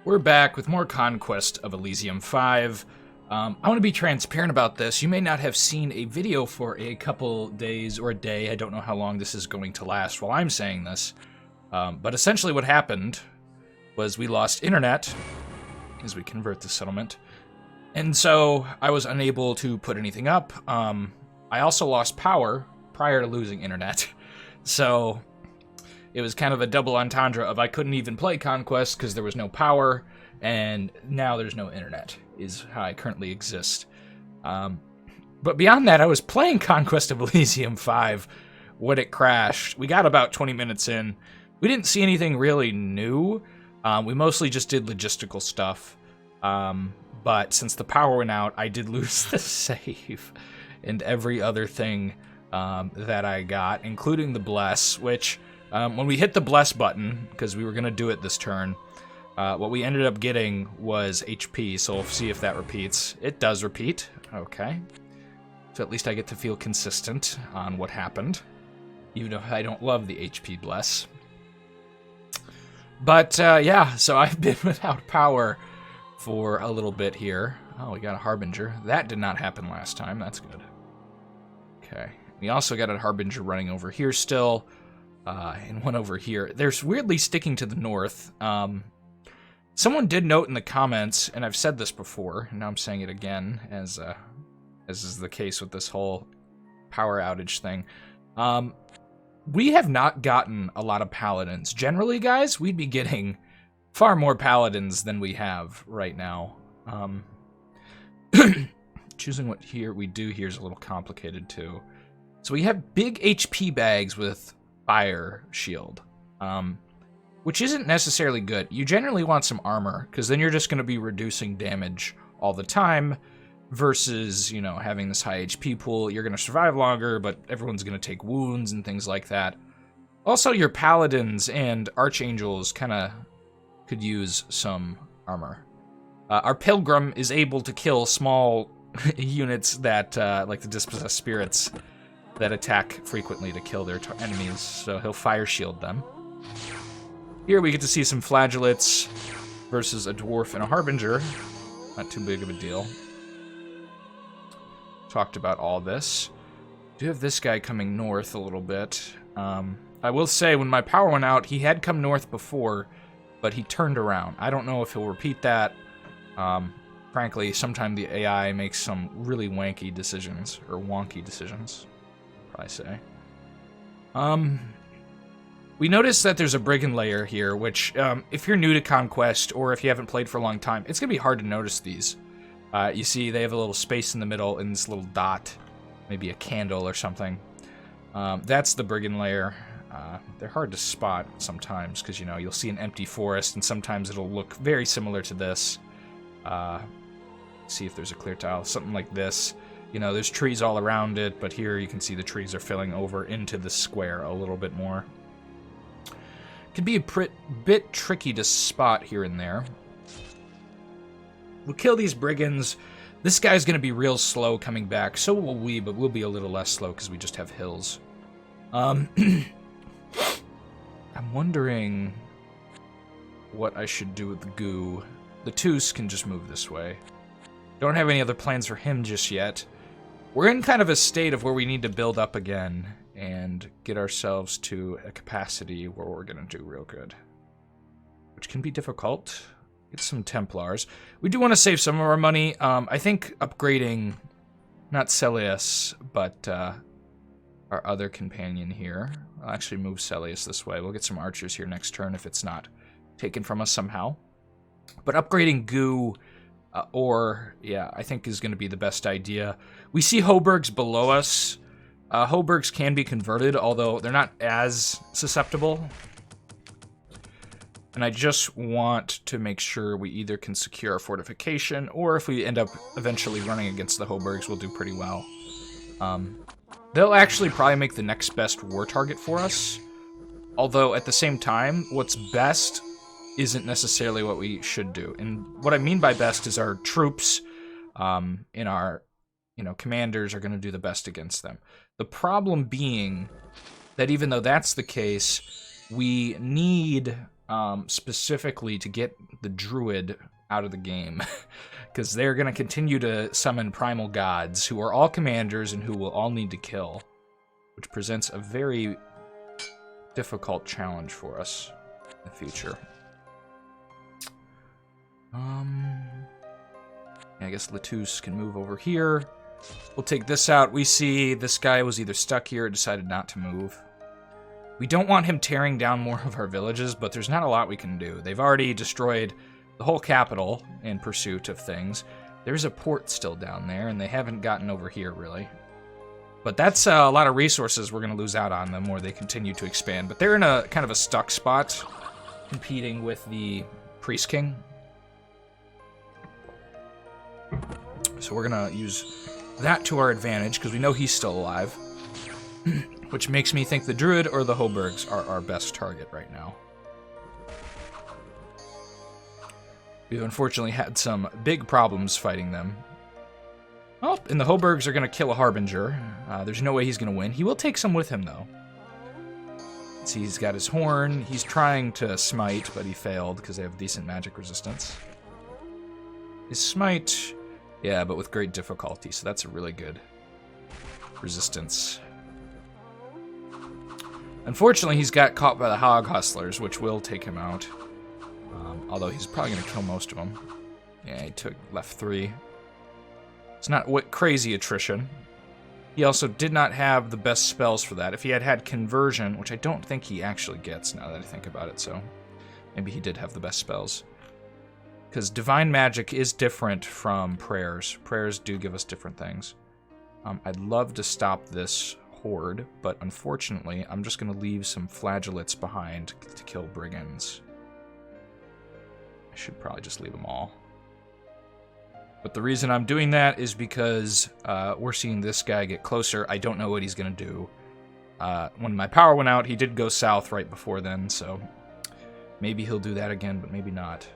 We're back with more Conquest of Elysium 5. I want to be transparent about this. You may not have seen a video for a couple days or a day. I don't know how long this is going to last while I'm saying this. But essentially what happened was we lost internet as we convert the settlement. And so I was unable to put anything up. I also lost power prior to losing internet. So it was kind of a double entendre of I couldn't even play Conquest because there was no power, and now there's no internet, is how I currently exist. But beyond that, I was playing Conquest of Elysium 5 when it crashed. We got about 20 minutes in. We didn't see anything really new. We mostly just did logistical stuff. But since the power went out, I did lose the save and every other thing that I got, including the bless, which when we hit the bless button, because we were going to do it this turn, what we ended up getting was HP, so we'll see if that repeats. It does repeat. Okay. So at least I get to feel consistent on what happened, even if I don't love the HP bless. But yeah, so I've been without power for a little bit here. Oh, we got a Harbinger. That did not happen last time. That's good. Okay. We also got a Harbinger running over here still, and one over here. There's weirdly sticking to the north. Someone did note in the comments, and I've said this before, and now I'm saying it again, as is the case with this whole power outage thing. We have not gotten a lot of paladins. Generally, guys, we'd be getting far more paladins than we have right now. Choosing what we do here is a little complicated too. So we have big HP bags with fire shield, which isn't necessarily good. You generally want some armor, because then you're just going to be reducing damage all the time, versus, you know, having this high HP pool. You're going to survive longer, but everyone's going to take wounds and things like that. Also, your paladins and archangels kind of could use some armor. Our pilgrim is able to kill small units that, like the dispossessed spirits, that attack frequently to kill their enemies, so he'll fire shield them. Here we get to see some flagellates versus a dwarf and a harbinger. Not too big of a deal. Talked about all this. Do have this guy coming north a little bit. I will say, when my power went out, he had come north before, but he turned around. I don't know if he'll repeat that. Frankly, sometimes the AI makes some really wanky decisions, or wonky decisions, probably say. We noticed that there's a brigand layer here, which, if you're new to Conquest, or if you haven't played for a long time, it's going to be hard to notice these. You see, they have a little space in the middle, and this little dot, maybe a candle or something. That's the brigand layer. They're hard to spot sometimes, because, you know, you'll see an empty forest, and sometimes it'll look very similar to this. See if there's a clear tile, something like this. You know, there's trees all around it, but here you can see the trees are filling over into the square a little bit more. Can be a bit tricky to spot here and there. We'll kill these brigands. This guy's going to be real slow coming back. So will we, but we'll be a little less slow because we just have hills. I'm wondering what I should do with the goo. The Toos can just move this way. Don't have any other plans for him just yet. We're in kind of a state of where we need to build up again and get ourselves to a capacity where we're going to do real good. Which can be difficult. Get some Templars. We do want to save some of our money. I think upgrading, not Celias, but our other companion here. I'll actually move Celias this way. We'll get some archers here next turn if it's not taken from us somehow. But upgrading goo, yeah, I think is going to be the best idea. We see hobergs below us. Hobergs can be converted, although they're not as susceptible. And I just want to make sure we either can secure our fortification, or if we end up eventually running against the hobergs, we'll do pretty well. They'll actually probably make the next best war target for us. Although, at the same time, what's best isn't necessarily what we should do. And what I mean by best is our troops and our, commanders are going to do the best against them. The problem being that even though that's the case, we need specifically to get the druid out of the game, because they're going to continue to summon primal gods who are all commanders and who will all need to kill, which presents a very difficult challenge for us in the future. I guess Latus can move over here. We'll take this out. We see this guy was either stuck here or decided not to move. We don't want him tearing down more of our villages, but there's not a lot we can do. They've already destroyed the whole capital in pursuit of things. There's a port still down there, and they haven't gotten over here, really. But that's a lot of resources we're going to lose out on the more they continue to expand. But they're in a kind of a stuck spot, competing with the Priest King. So we're going to use that to our advantage, because we know he's still alive. Which makes me think the druid or the hobergs are our best target right now. We've unfortunately had some big problems fighting them. Oh, and the hobergs are going to kill a harbinger. There's no way he's going to win. He will take some with him, though. See, he's got his horn. He's trying to smite, but he failed because they have decent magic resistance. His smite, yeah, but with great difficulty, so that's a really good resistance. Unfortunately, he's got caught by the hog hustlers, which will take him out. Although he's probably going to kill most of them. Yeah, he left 3. It's not what crazy attrition. He also did not have the best spells for that. If he had had conversion, which I don't think he actually gets now that I think about it, so maybe he did have the best spells. Because divine magic is different from prayers. Prayers do give us different things. I'd love to stop this horde, but unfortunately, I'm just going to leave some flagellates behind to kill brigands. I should probably just leave them all. But the reason I'm doing that is because we're seeing this guy get closer. I don't know what he's going to do. When my power went out, he did go south right before then, so maybe he'll do that again, but maybe not.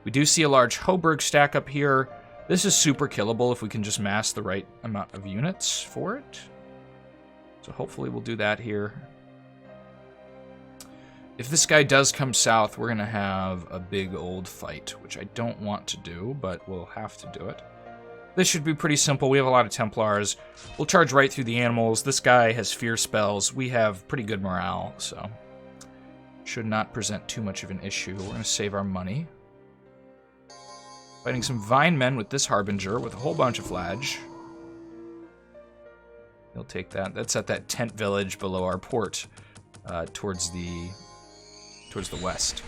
We do see a large hoberg stack up here. This is super killable if we can just mass the right amount of units for it. So hopefully we'll do that here. If this guy does come south, we're going to have a big old fight, which I don't want to do, but we'll have to do it. This should be pretty simple. We have a lot of Templars. We'll charge right through the animals. This guy has fear spells. We have pretty good morale, so should not present too much of an issue. We're going to save our money. Fighting some Vine Men with this Harbinger with a whole bunch of flage. He'll take that. That's at that tent village below our port, towards the west.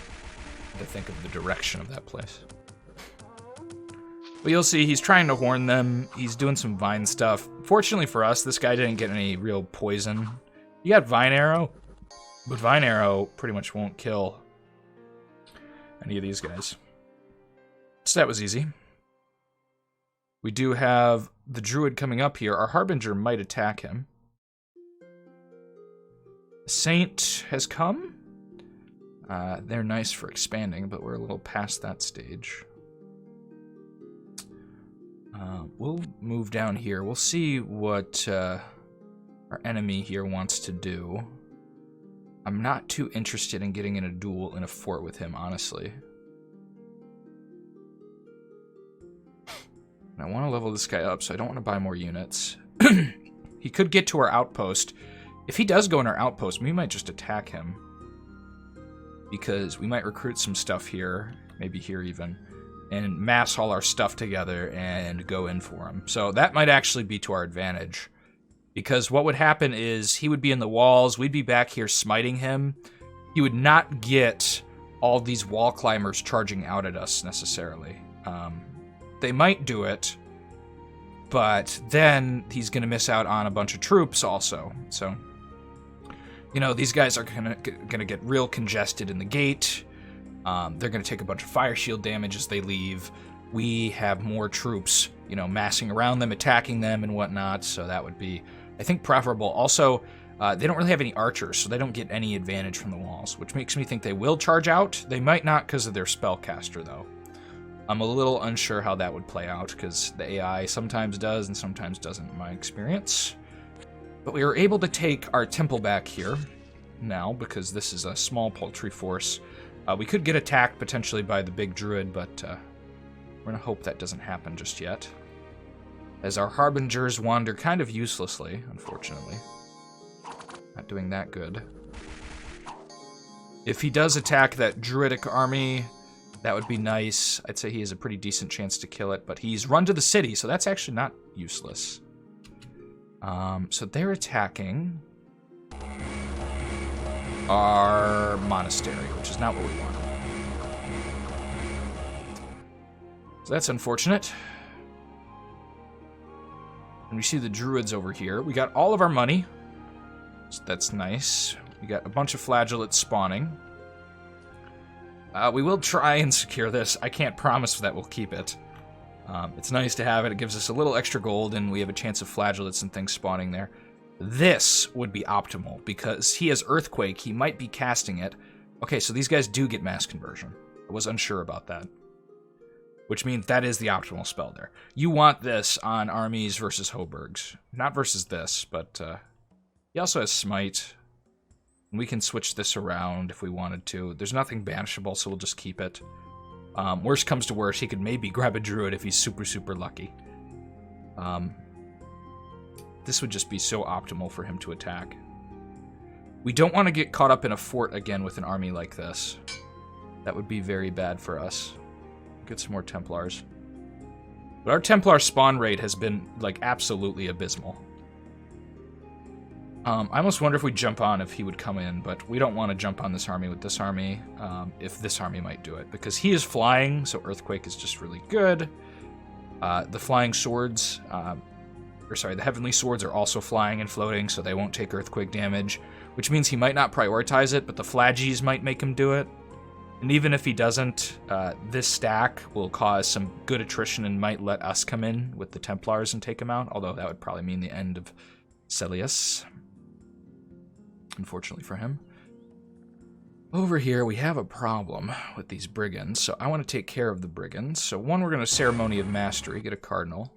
To think of the direction of that place. But you'll see he's trying to horn them. He's doing some vine stuff. Fortunately for us, this guy didn't get any real poison. He got Vine Arrow, but Vine Arrow pretty much won't kill any of these guys. So that was easy. We do have the druid coming up here. Our Harbinger might attack him. Saint has come. They're nice for expanding, but we're a little past that stage. We'll move down here. We'll see what our enemy here wants to do. I'm not too interested in getting in a duel in a fort with him, honestly. I want to level this guy up, so I don't want to buy more units. He could get to our outpost. If he does go in our outpost, we might just attack him. Because we might recruit some stuff here, maybe here even, and mass all our stuff together and go in for him. So that might actually be to our advantage. Because what would happen is he would be in the walls, we'd be back here smiting him. He would not get all these wall climbers charging out at us necessarily. They might do it, but then he's going to miss out on a bunch of troops also. So, you know, these guys are going to get real congested in the gate. They're going to take a bunch of fire shield damage as they leave. We have more troops, you know, massing around them, attacking them and whatnot, so that would be, I think, preferable. Also, they don't really have any archers, so they don't get any advantage from the walls, which makes me think they will charge out. They might not because of their spellcaster, though. I'm a little unsure how that would play out, because the AI sometimes does and sometimes doesn't in my experience. But we were able to take our temple back here now, because this is a small poultry force. We could get attacked potentially by the big druid, but we're going to hope that doesn't happen just yet. As our harbingers wander kind of uselessly, unfortunately. Not doing that good. If he does attack that druidic army, that would be nice. I'd say he has a pretty decent chance to kill it, but he's run to the city, so that's actually not useless. So they're attacking our monastery, which is not what we want. So that's unfortunate. And we see the druids over here. We got all of our money. So that's nice. We got a bunch of flagellates spawning. We will try and secure this. I can't promise that we'll keep it. It's nice to have it. It gives us a little extra gold, and we have a chance of flagellates and things spawning there. This would be optimal, because he has Earthquake. He might be casting it. Okay, so these guys do get mass conversion. I was unsure about that. Which means that is the optimal spell there. You want this on armies versus hobergs. Not versus this, but he also has Smite. And we can switch this around if we wanted to. There's nothing banishable, so we'll just keep it. Worst comes to worst, he could maybe grab a druid if he's super, super lucky. This would just be so optimal for him to attack. We don't want to get caught up in a fort again with an army like this. That would be very bad for us. Get some more Templars. But our Templar spawn rate has been, like, absolutely abysmal. I almost wonder if we jump on if he would come in, but we don't want to jump on this army with this army, if this army might do it. Because he is flying, so Earthquake is just really good. The flying swords, the heavenly swords are also flying and floating, so they won't take Earthquake damage. Which means he might not prioritize it, but the Flagies might make him do it. And even if he doesn't, this stack will cause some good attrition and might let us come in with the Templars and take him out, although that would probably mean the end of Celias. Unfortunately for him. Over here, we have a problem with these brigands, so I want to take care of the brigands. So one, we're going to Ceremony of Mastery, get a Cardinal.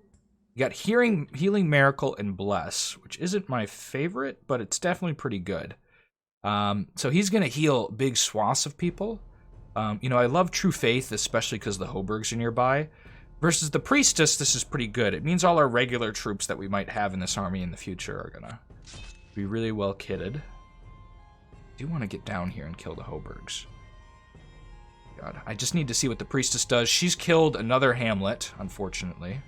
You got Healing Miracle and Bless, which isn't my favorite, but it's definitely pretty good. So he's going to heal big swaths of people. You know, I love True Faith, especially because the hobergs are nearby. Versus the Priestess, this is pretty good. It means all our regular troops that we might have in this army in the future are going to be really well kitted. I do want to get down here and kill the hobergs. God, I just need to see what the Priestess does. She's killed another hamlet, unfortunately.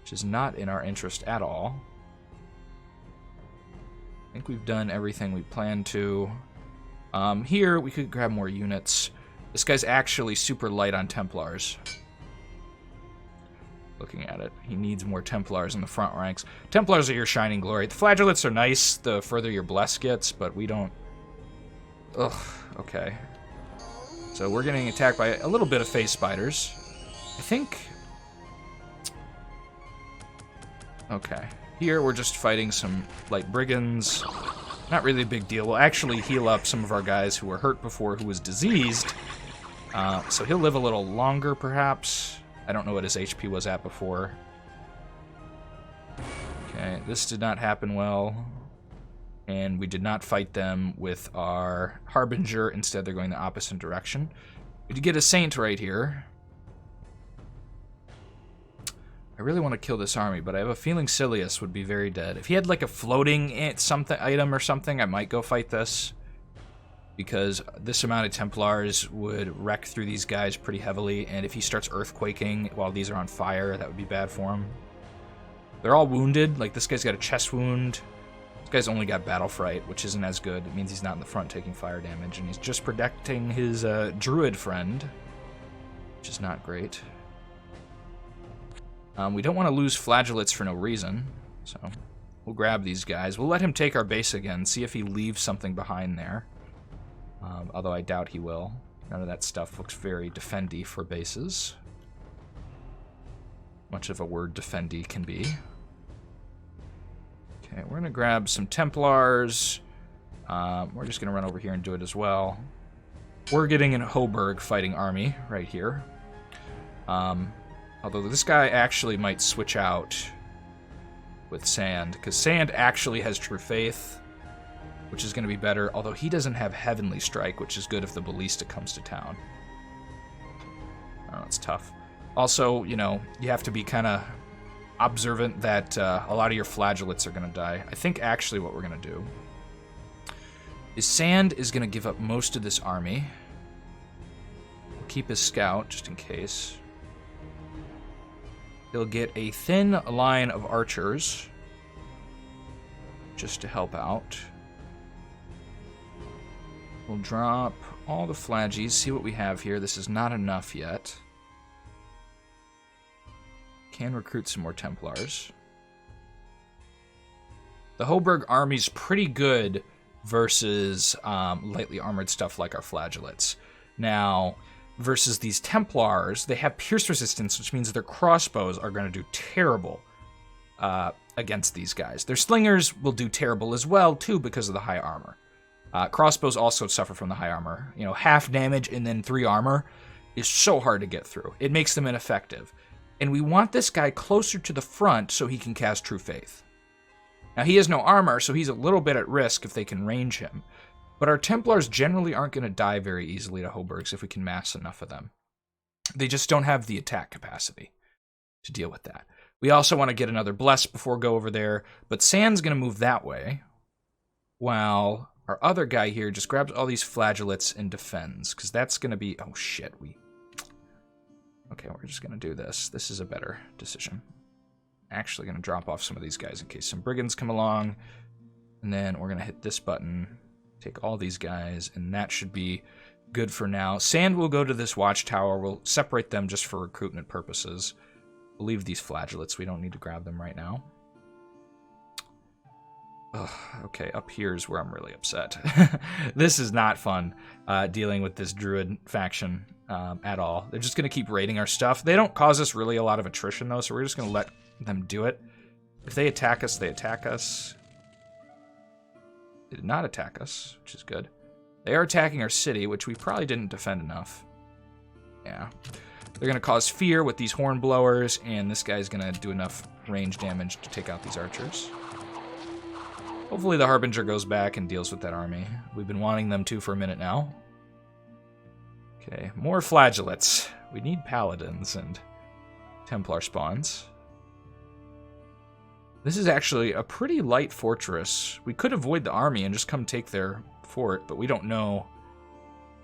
Which is not in our interest at all. I think we've done everything we planned to. Here, we could grab more units. This guy's actually super light on Templars. Looking at it, he needs more Templars in the front ranks. Templars are your shining glory. The Flagellates are nice the further your bless gets, but we don't... Ugh, okay. So we're getting attacked by a little bit of phase spiders. I think... Okay. Here, we're just fighting some light brigands. Not really a big deal. We'll actually heal up some of our guys who were hurt before, who was diseased. So he'll live a little longer, perhaps. I don't know what his HP was at before. Okay, this did not happen well. And we did not fight them with our Harbinger. Instead, they're going the opposite direction. We did get a Saint right here. I really want to kill this army, but I have a feeling Celias would be very dead. If he had like a floating something item or something, I might go fight this. Because this amount of Templars would wreck through these guys pretty heavily, and if he starts earthquaking while these are on fire, that would be bad for him. They're all wounded. Like, this guy's got a chest wound. This guy's only got battle fright, which isn't as good. It means he's not in the front taking fire damage, and he's just protecting his druid friend, which is not great. We don't want to lose flagellates for no reason, so we'll grab these guys. We'll let him take our base again, see if he leaves something behind there. Although I doubt he will. None of that stuff looks very defendy for bases. Much of a word defendy can be. Okay, we're going to grab some Templars. We're just going to run over here and do it as well. We're getting an hoberg fighting army right here. Although this guy actually might switch out with Sand, because Sand actually has True Faith. which is going to be better, although he doesn't have Heavenly Strike, which is good if the Ballista comes to town. Oh, it's tough. Also, you know, you have to be kind of observant that a lot of your flagellates are going to die. I think actually what we're going to do is Sand is going to give up most of this army. We'll keep his scout just in case. He'll get a thin line of archers just to help out. We'll drop all the flagies, see what we have here. This is not enough yet. Can recruit some more Templars. The hoberg army's pretty good versus lightly armored stuff like our flagellates. Now, versus these Templars, they have pierce resistance, which means their crossbows are going to do terrible against these guys. Their slingers will do terrible as well, too, because of the high armor. Crossbows also suffer from the high armor. You know, half damage and then 3 armor is so hard to get through. It makes them ineffective. And we want this guy closer to the front so he can cast True Faith. Now, he has no armor, so he's a little bit at risk if they can range him. But our Templars generally aren't going to die very easily to hobergs if we can mass enough of them. They just don't have the attack capacity to deal with that. We also want to get another Bless before go over there, but Sand's going to move that way, while our other guy here just grabs all these flagellates and defends, because that's going to be... Oh, shit, Okay, we're just going to do this. This is a better decision. Actually going to drop off some of these guys in case some brigands come along, and then we're going to hit this button, take all these guys, and that should be good for now. Sand will go to this watchtower. We'll separate them just for recruitment purposes. We'll leave these flagellates. We don't need to grab them right now. Ugh, okay, up here is where I'm really upset. This is not fun, dealing with this druid faction at all. They're just going to keep raiding our stuff. They don't cause us really a lot of attrition, though, so we're just going to let them do it. If they attack us, they attack us. They did not attack us, which is good. They are attacking our city, which we probably didn't defend enough. Yeah. They're going to cause fear with these horn blowers, and this guy's going to do enough range damage to take out these archers. Hopefully the Harbinger goes back and deals with that army. We've been wanting them to for a minute now. Okay, more flagellates. We need paladins and Templar spawns. This is actually a pretty light fortress. We could avoid the army and just come take their fort, but we don't know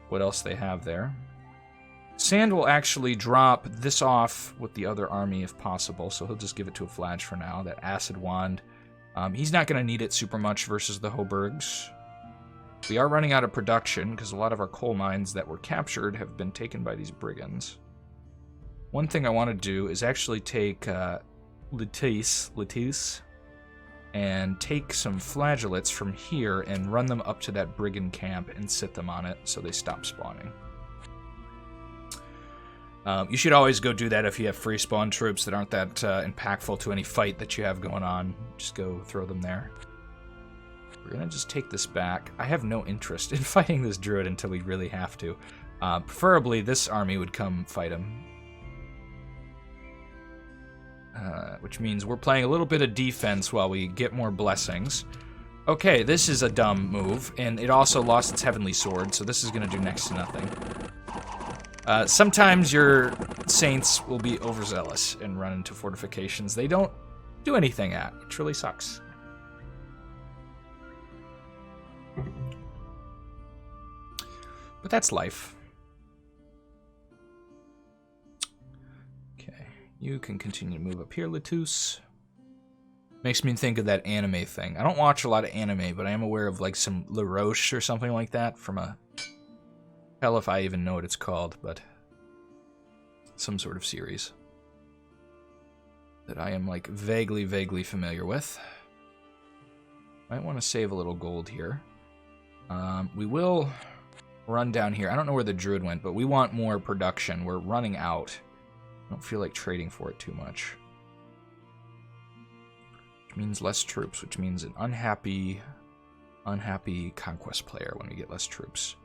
what else they have there. Sand will actually drop this off with the other army if possible, so he'll just give it to a flage for now, that acid wand. He's not going to need it super much versus the hobergs. We are running out of production because a lot of our coal mines that were captured have been taken by these brigands. One thing I want to do is actually take Lettice and take some flagellates from here and run them up to that brigand camp and sit them on it so they stop spawning. You should always go do that if you have free spawn troops that aren't that impactful to any fight that you have going on. Just go throw them there. We're going to just take this back. I have no interest in fighting this druid until we really have to. Preferably this army would come fight him. Which means we're playing a little bit of defense while we get more blessings. Okay, this is a dumb move, and it also lost its heavenly sword, so this is going to do next to nothing. Sometimes your saints will be overzealous and run into fortifications they don't do anything at, which really sucks. But that's life. Okay, you can continue to move up here, Lettuce. Makes me think of that anime thing. I don't watch a lot of anime, but I am aware of like some La Roche or something like that from a... Hell if I even know what it's called, but some sort of series that I am like vaguely familiar with. Might want to save a little gold here. We will run down here. I don't know where the druid went, but we want more production. We're running out. I don't feel like trading for it too much. Which means less troops, which means an unhappy conquest player when we get less troops.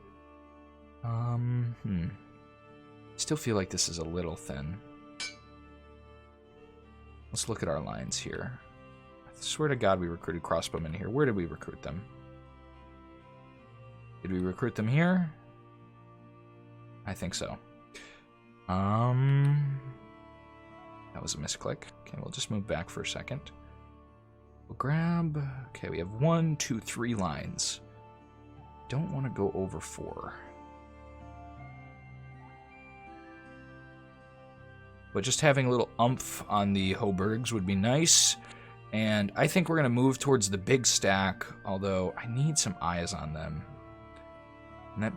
Still feel like this is a little thin. Let's look at our lines here. I swear to God we recruited crossbowmen here. Where did we recruit them? Did we recruit them here? I think so. That was a misclick. Okay, we'll just move back for a second. We'll grab... Okay, we have 1, 2, 3 lines. Don't want to go over 4. But just having a little oomph on the hobergs would be nice. And I think we're going to move towards the big stack, although I need some eyes on them. And that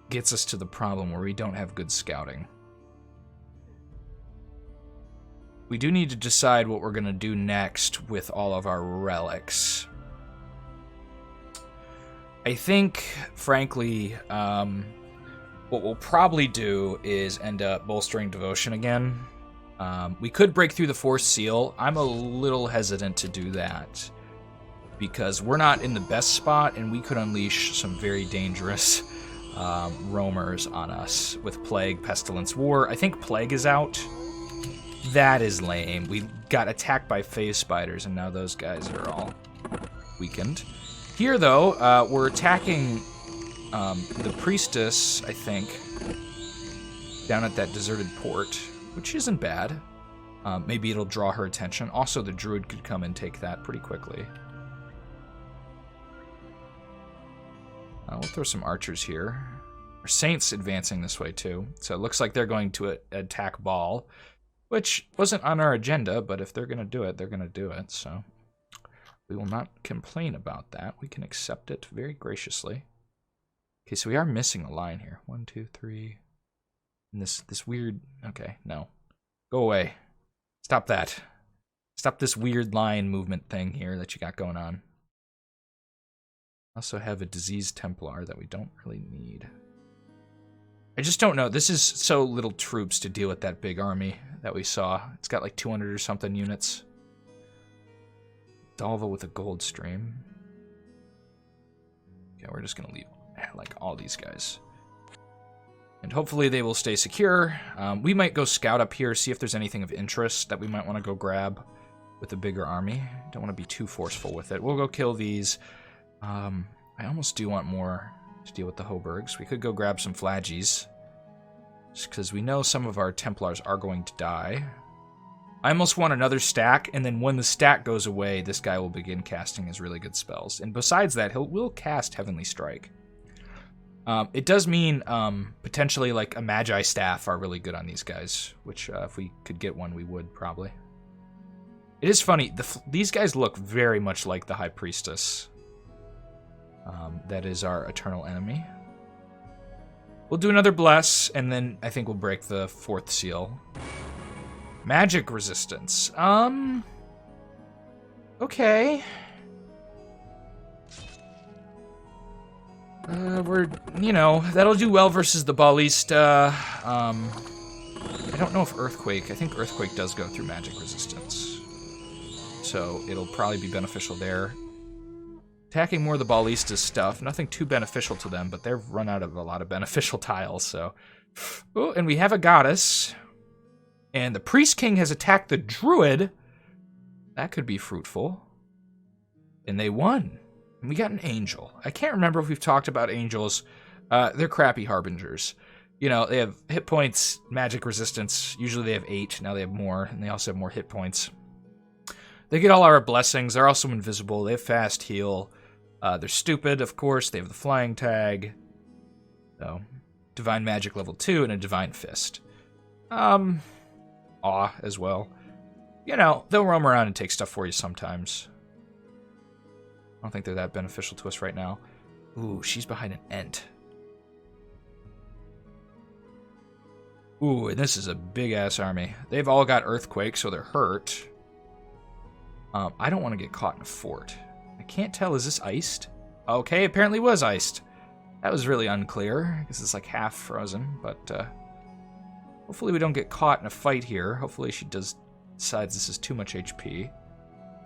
gets us to the problem where we don't have good scouting. We do need to decide what we're going to do next with all of our relics. I think, frankly, what we'll probably do is end up bolstering devotion again. We could break through the fourth seal. I'm a little hesitant to do that because we're not in the best spot and we could unleash some very dangerous roamers on us with Plague, Pestilence, War. I think Plague is out. That is lame. We got attacked by phase spiders and now those guys are all weakened. Here, though, we're attacking the priestess, I think, down at that deserted port, which isn't bad. Maybe it'll draw her attention. Also, the druid could come and take that pretty quickly. We'll throw some archers here. Our saints advancing this way, too. So it looks like they're going to attack Baal, which wasn't on our agenda, but if they're going to do it, they're going to do it, so we will not complain about that. We can accept it very graciously. Okay, so we are missing a line here. 1, 2, 3. And this weird... Okay, no. Go away. Stop that. Stop this weird line movement thing here that you got going on. Also have a diseased Templar that we don't really need. I just don't know. This is so little troops to deal with that big army that we saw. It's got like 200 or something units. Dalva with a gold stream. Okay, we're just gonna leave like all these guys. And hopefully they will stay secure. We might go scout up here, see if there's anything of interest that we might want to go grab with a bigger army. Don't want to be too forceful with it. We'll go kill these. I almost do want more to deal with the hobergs. We could go grab some flagies, just because we know some of our Templars are going to die. I almost want another stack, and then when the stack goes away, this guy will begin casting his really good spells. And besides that, will cast Heavenly Strike. It does mean potentially like a Magi Staff are really good on these guys, which if we could get one, we would probably. It is funny, these guys look very much like the High Priestess. That is our eternal enemy. We'll do another bless, and then I think we'll break the fourth seal. Magic resistance. Okay. That'll do well versus the Ballista. I don't know if Earthquake. I think Earthquake does go through magic resistance. So it'll probably be beneficial there. Attacking more of the Ballista stuff. Nothing too beneficial to them, but they've run out of a lot of beneficial tiles, so... Oh, and we have a goddess. And the Priest King has attacked the Druid. That could be fruitful. And they won. And we got an angel. I can't remember if we've talked about angels. They're crappy harbingers. You know, they have hit points, magic resistance. Usually they have 8. Now they have more. And they also have more hit points. They get all our blessings. They're also invisible. They have fast heal. They're stupid, of course. They have the flying tag. So, divine magic level 2 and a divine fist. Awe as well. You know, they'll roam around and take stuff for you sometimes. I don't think they're that beneficial to us right now. Ooh, she's behind an Ent. Ooh, and this is a big-ass army. They've all got Earthquake, so they're hurt. I don't want to get caught in a fort. I can't tell, is this iced? Okay, apparently was iced. That was really unclear, because it's like half frozen, but hopefully we don't get caught in a fight here. Hopefully she decides this is too much HP.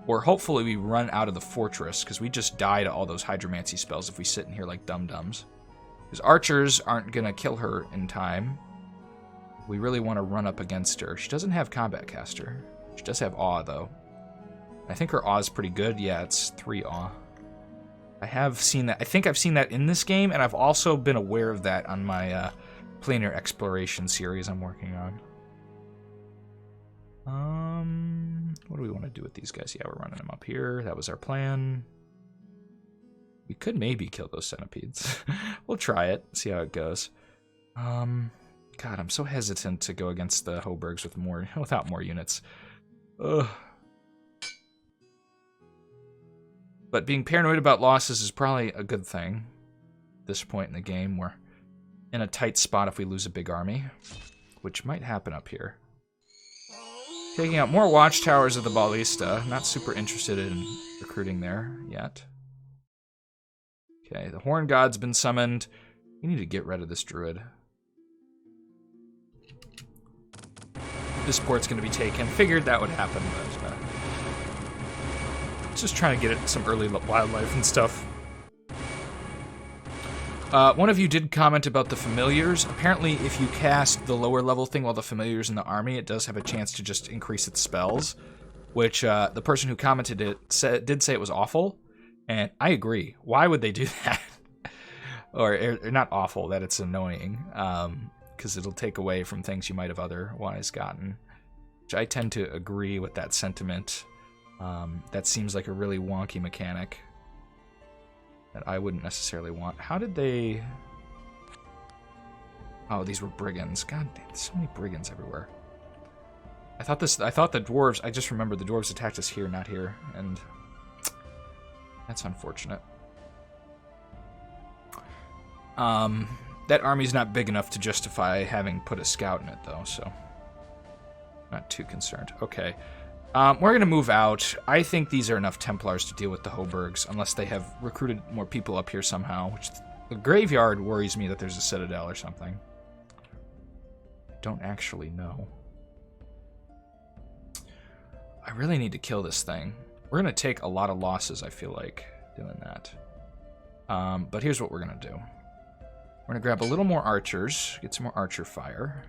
Or hopefully we run out of the fortress, because we just die to all those hydromancy spells if we sit in here like dum-dums. Because archers aren't going to kill her in time. We really want to run up against her. She doesn't have combat caster. She does have awe, though. I think her awe is pretty good. Yeah, it's 3 awe. I have seen that. I think I've seen that in this game, and I've also been aware of that on my planar exploration series I'm working on. What do we want to do with these guys? Yeah, we're running them up here. That was our plan. We could maybe kill those centipedes. We'll try it, see how it goes. God, I'm so hesitant to go against the hobergs without more units. Ugh. But being paranoid about losses is probably a good thing. At this point in the game, we're in a tight spot if we lose a big army, which might happen up here. Taking out more watchtowers of the ballista. Not super interested in recruiting there yet. Okay, the Horn God's been summoned. We need to get rid of this druid. This port's going to be taken. Figured that would happen, but just trying to get at some early wildlife and stuff. One of you did comment about the familiars. Apparently, if you cast the lower level thing while the familiar's in the army, it does have a chance to just increase its spells, which the person who commented it did say it was awful, and I agree. Why would they do that? or not awful, that it's annoying, because it'll take away from things you might have otherwise gotten, which I tend to agree with that sentiment. That seems like a really wonky mechanic that I wouldn't necessarily want. How did they... Oh, these were brigands. God damn, there's so many brigands everywhere. I thought the dwarves... I just remembered the dwarves attacked us here, not here, and that's unfortunate. That army's not big enough to justify having put a scout in it, though, so not too concerned. Okay. We're going to move out. I think these are enough Templars to deal with the hobergs, unless they have recruited more people up here somehow, which the graveyard worries me that there's a citadel or something. I don't actually know. I really need to kill this thing. We're going to take a lot of losses, I feel like, doing that. But here's what we're going to do. We're going to grab a little more archers, get some more archer fire.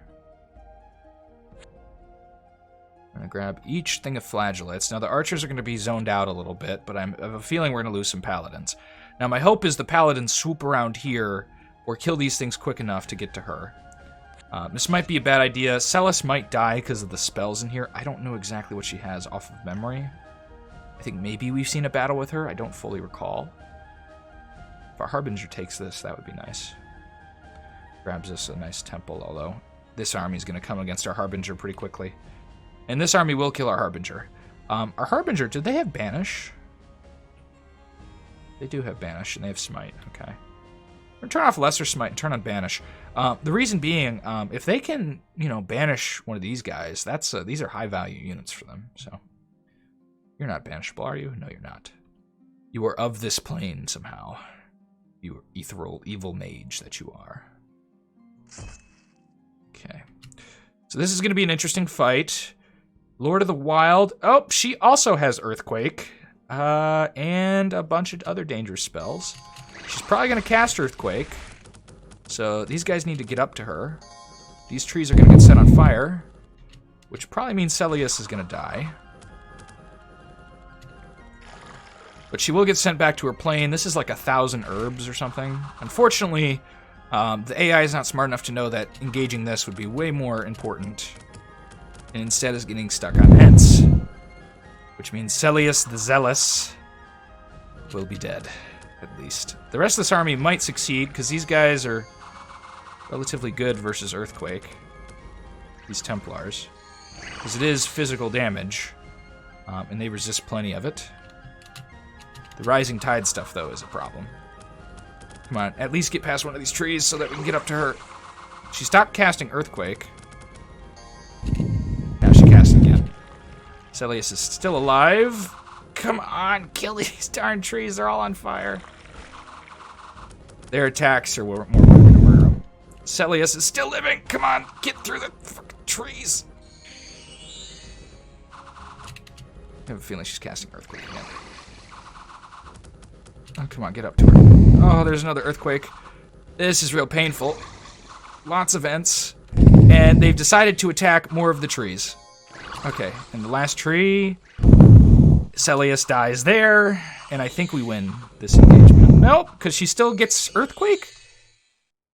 I'm going to grab each thing of flagellates. Now, the archers are going to be zoned out a little bit, but I have a feeling we're going to lose some paladins. Now, my hope is the paladins swoop around here or kill these things quick enough to get to her. This might be a bad idea. Celias might die because of the spells in here. I don't know exactly what she has off of memory. I think maybe we've seen a battle with her. I don't fully recall. If our Harbinger takes this, that would be nice. Grabs us a nice temple, although this army's going to come against our Harbinger pretty quickly. And this army will kill our Harbinger. Our Harbinger, did they have Banish? They do have Banish, and they have Smite. Okay. We're going to turn off Lesser Smite and turn on Banish. The reason being, if they can, banish one of these guys, these are high-value units for them. So, you're not banishable, are you? No, you're not. You are of this plane somehow. You ethereal, evil mage that you are. Okay. So this is going to be an interesting fight. Lord of the Wild. Oh, she also has Earthquake. And a bunch of other dangerous spells. She's probably going to cast Earthquake. So these guys need to get up to her. These trees are going to get set on fire. Which probably means Celias is going to die. But she will get sent back to her plane. This is like 1,000 herbs or something. Unfortunately, the AI is not smart enough to know that engaging this would be way more important. And instead is getting stuck on Ents. Which means Celias the Zealous will be dead, at least. The rest of this army might succeed, because these guys are relatively good versus Earthquake. These Templars. Because it is physical damage, and they resist plenty of it. The Rising Tide stuff, though, is a problem. Come on, at least get past one of these trees so that we can get up to her. She stopped casting Earthquake. Now she casts again. Celias is still alive. Come on, kill these darn trees. They're all on fire. Their attacks are more likely to murder them. Celias is still living. Come on, get through the fucking trees. I have a feeling she's casting Earthquake again. Oh, come on, get up to her. Oh, there's another Earthquake. This is real painful. Lots of Ents. And they've decided to attack more of the trees. Okay, and the last tree... Celias dies there, and I think we win this engagement. Nope, because she still gets Earthquake?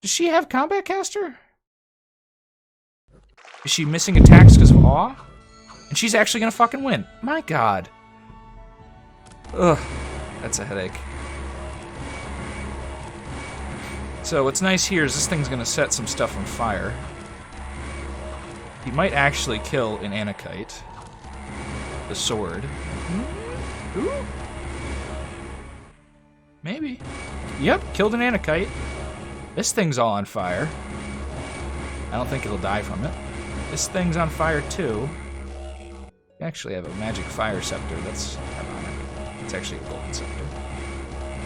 Does she have Combat Caster? Is she missing attacks because of Awe? And she's actually going to fucking win. My god. Ugh, that's a headache. So what's nice here is this thing's going to set some stuff on fire. He might actually kill an Anakite. The sword. Ooh. Maybe. Yep, killed an Anakite. This thing's all on fire. I don't think it'll die from it. This thing's on fire too. We actually have a magic fire scepter. That's ironic. It's actually a golden scepter.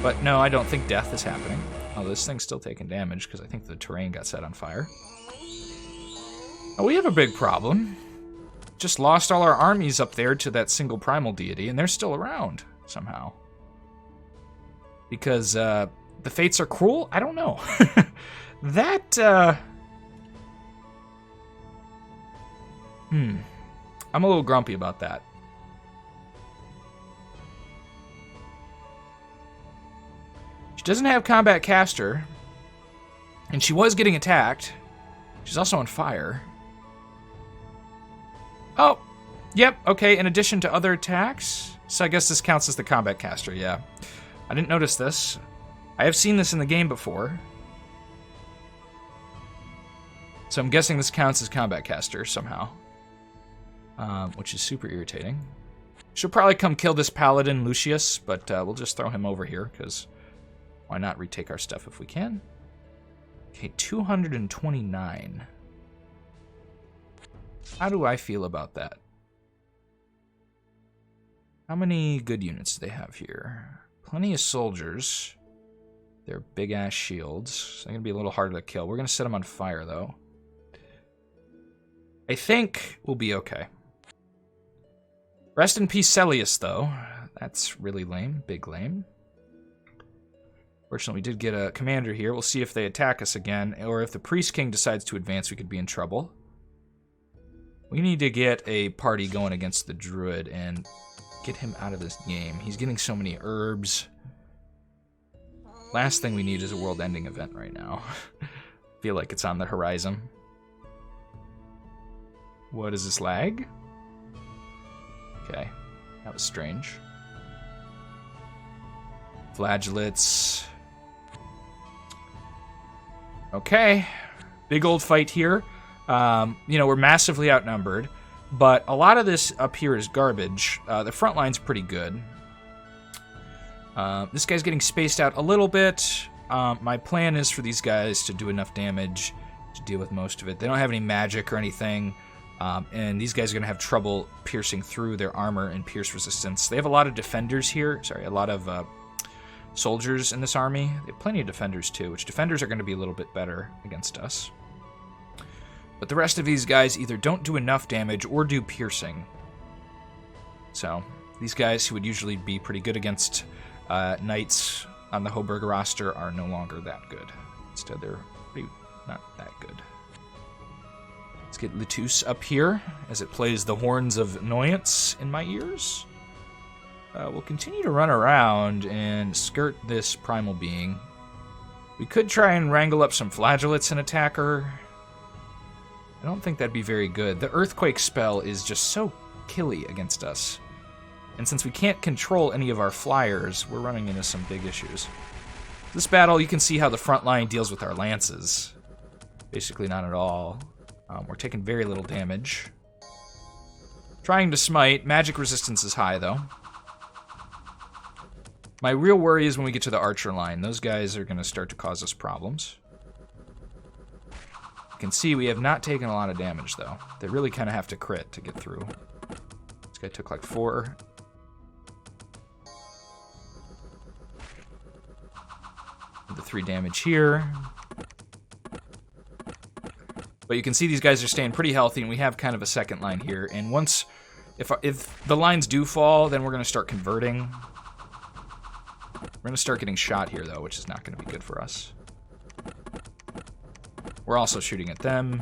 But no, I don't think death is happening. Oh, this thing's still taking damage because I think the terrain got set on fire. Oh, we have a big problem. Just lost all our armies up there to that single primal deity, and they're still around somehow. Because the fates are cruel? I don't know. I'm a little grumpy about that. She doesn't have Combat Caster, and she was getting attacked. She's also on fire. Oh, yep, okay, in addition to other attacks. So I guess this counts as the Combat Caster, yeah. I didn't notice this. I have seen this in the game before. So I'm guessing this counts as Combat Caster somehow. Which is super irritating. She'll probably come kill this Paladin, Lucius, but we'll just throw him over here, because why not retake our stuff if we can? Okay, 229. How do I feel about that? How many good units do they have here? Plenty of soldiers. They're big-ass shields, so they're going to be a little harder to kill. We're going to set them on fire, though. I think we'll be okay. Rest in peace, Celias, though. That's really lame. Big lame. Fortunately, we did get a commander here. We'll see if they attack us again, or if the Priest King decides to advance, we could be in trouble. We need to get a party going against the druid and get him out of this game. He's getting so many herbs. Last thing we need is a world-ending event right now. Feel like it's on the horizon. What is this, lag? Okay, that was strange. Flagellates. Okay, big old fight here. You know, we're massively outnumbered, but a lot of this up here is garbage. The front line's pretty good. This guy's getting spaced out a little bit. My plan is for these guys to do enough damage to deal with most of it. They don't have any magic or anything. And these guys are going to have trouble piercing through their armor and pierce resistance. They have a lot of defenders here. Sorry, a lot of soldiers in this army. They have plenty of defenders too, which defenders are going to be a little bit better against us. But the rest of these guys either don't do enough damage or do piercing. So these guys who would usually be pretty good against knights on the hoberg roster are no longer that good. Instead, they're pretty not that good. Let's get Letus up here as it plays the horns of annoyance in my ears. We'll continue to run around and skirt this primal being. We could try and wrangle up some flagellates and attack her. I don't think that'd be very good. The earthquake spell is just so killy against us. And since we can't control any of our flyers, we're running into some big issues. This battle, you can see how the front line deals with our lances. Basically not at all. We're taking very little damage. Trying to smite. Magic resistance is high, though. My real worry is when we get to the archer line. Those guys are going to start to cause us problems. You can see we have not taken a lot of damage, though. They really kind of have to crit to get through. This guy took like 4. The 3 damage here. But you can see these guys are staying pretty healthy, and we have kind of a second line here. And once, if the lines do fall, then we're going to start converting. We're going to start getting shot here, though, which is not going to be good for us. We're also shooting at them.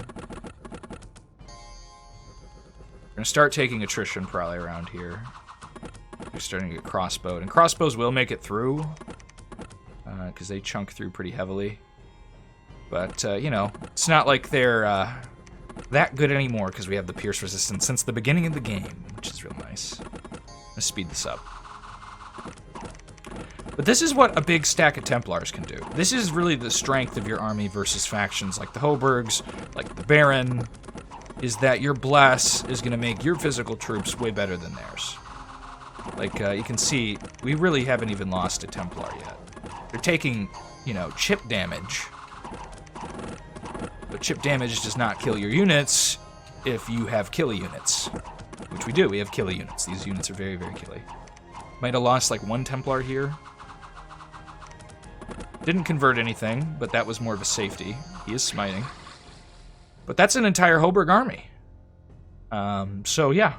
We're going to start taking attrition probably around here. We're starting to get crossbowed. And crossbows will make it through, because they chunk through pretty heavily. But, you know, it's not like they're that good anymore because we have the pierce resistance since the beginning of the game, which is real nice. Let's speed this up. But this is what a big stack of Templars can do. This is really the strength of your army versus factions like the hobergs, like the Baron, is that your bless is going to make your physical troops way better than theirs. Like, you can see, we really haven't even lost a Templar yet. They're taking, you know, chip damage. But chip damage does not kill your units if you have killy units. Which we do, we have killy units. These units are very, very killy. Might have lost like one Templar here. Didn't convert anything, but that was more of a safety. He is smiting. But that's an entire hoberg army. So yeah,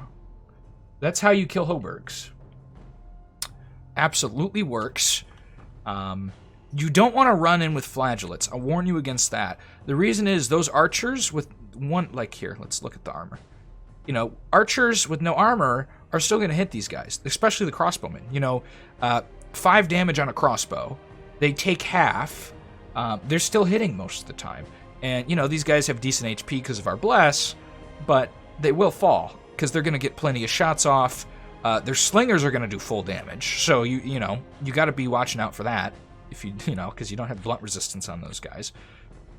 that's how you kill hobergs. Absolutely works. You don't want to run in with flagellates. I'll warn you against that. The reason is those archers with one, like here, let's look at the armor. You know, archers with no armor are still going to hit these guys, especially the crossbowmen. You know, 5 damage on a crossbow. They take half. They're still hitting most of the time. And, you know, these guys have decent HP because of our bless, but they will fall because they're going to get plenty of shots off. Their slingers are going to do full damage. So, you know, you got to be watching out for that. If you know, because you don't have blunt resistance on those guys.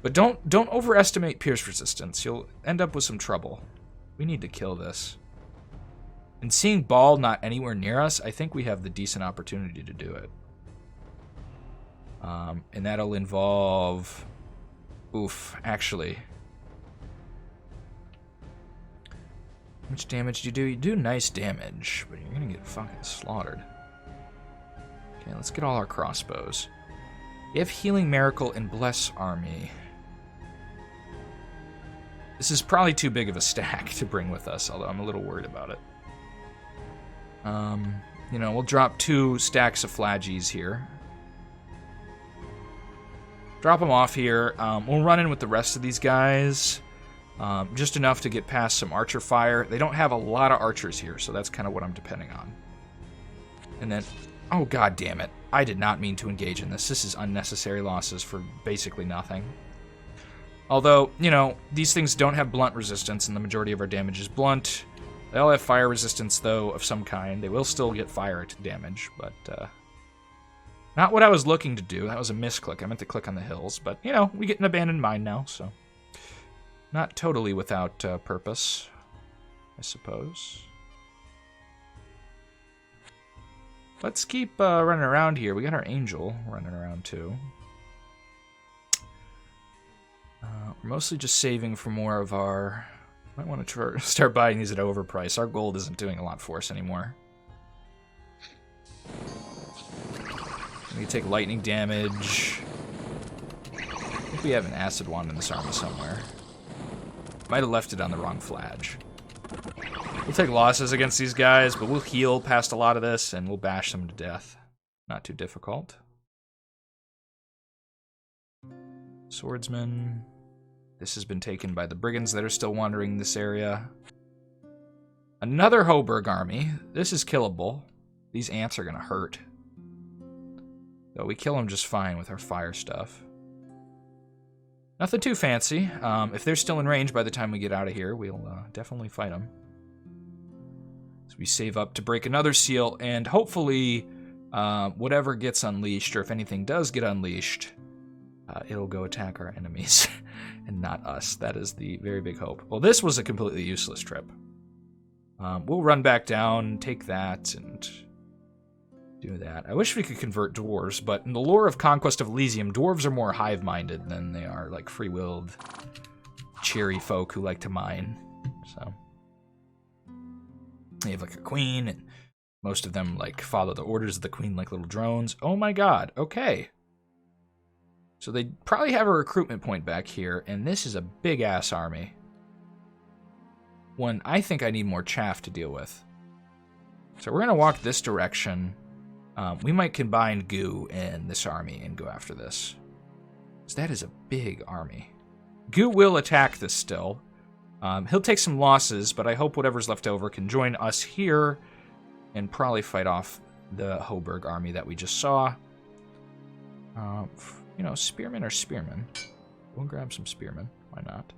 But don't overestimate pierce resistance. You'll end up with some trouble. We need to kill this. And seeing Ball not anywhere near us, I think we have the decent opportunity to do it. And that'll involve... Oof, actually. How much damage do you do? You do nice damage, but you're gonna get fucking slaughtered. Okay, let's get all our crossbows. We have Healing Miracle and Bless Army. This is probably too big of a stack to bring with us, although I'm a little worried about it. You know, we'll drop 2 stacks of flagies here. Drop them off here. We'll run in with the rest of these guys. Just enough to get past some archer fire. They don't have a lot of archers here, so that's kind of what I'm depending on. And then... Oh, god damn it. I did not mean to engage in this. This is unnecessary losses for basically nothing. Although, you know, these things don't have blunt resistance, and the majority of our damage is blunt. They all have fire resistance, though, of some kind. They will still get fire damage, but, not what I was looking to do. That was a misclick. I meant to click on the hills, but, you know, we get an abandoned mine now, so... Not totally without purpose, I suppose. Let's keep running around here. We got our angel running around too. We're mostly just saving for more of our... Might want to start buying these at overprice. Our gold isn't doing a lot for us anymore. We take lightning damage. I think we have an acid wand in this army somewhere. Might have left it on the wrong flag. We'll take losses against these guys, but we'll heal past a lot of this, and we'll bash them to death. Not too difficult. Swordsman. This has been taken by the brigands that are still wandering this area. Another hoberg army. This is killable. These ants are going to hurt. Though we kill them just fine with our fire stuff. Nothing too fancy. If they're still in range by the time we get out of here, we'll definitely fight them. So we save up to break another seal, and hopefully whatever gets unleashed, or if anything does get unleashed, it'll go attack our enemies and not us. That is the very big hope. Well, this was a completely useless trip. We'll run back down, take that, and do that. I wish we could convert dwarves, but in the lore of Conquest of Elysium, dwarves are more hive-minded than they are like free-willed, cheery folk who like to mine. So they have like a queen, and most of them like follow the orders of the queen like little drones. Oh my god, okay. So they probably have a recruitment point back here, and this is a big-ass army. One I think I need more chaff to deal with. So we're going to walk this direction. We might combine Goo and this army and go after this. So that is a big army. Goo will attack this still. He'll take some losses, but I hope whatever's left over can join us here and probably fight off the hoberg army that we just saw. You know, spearmen are spearmen. We'll grab some spearmen. Why not?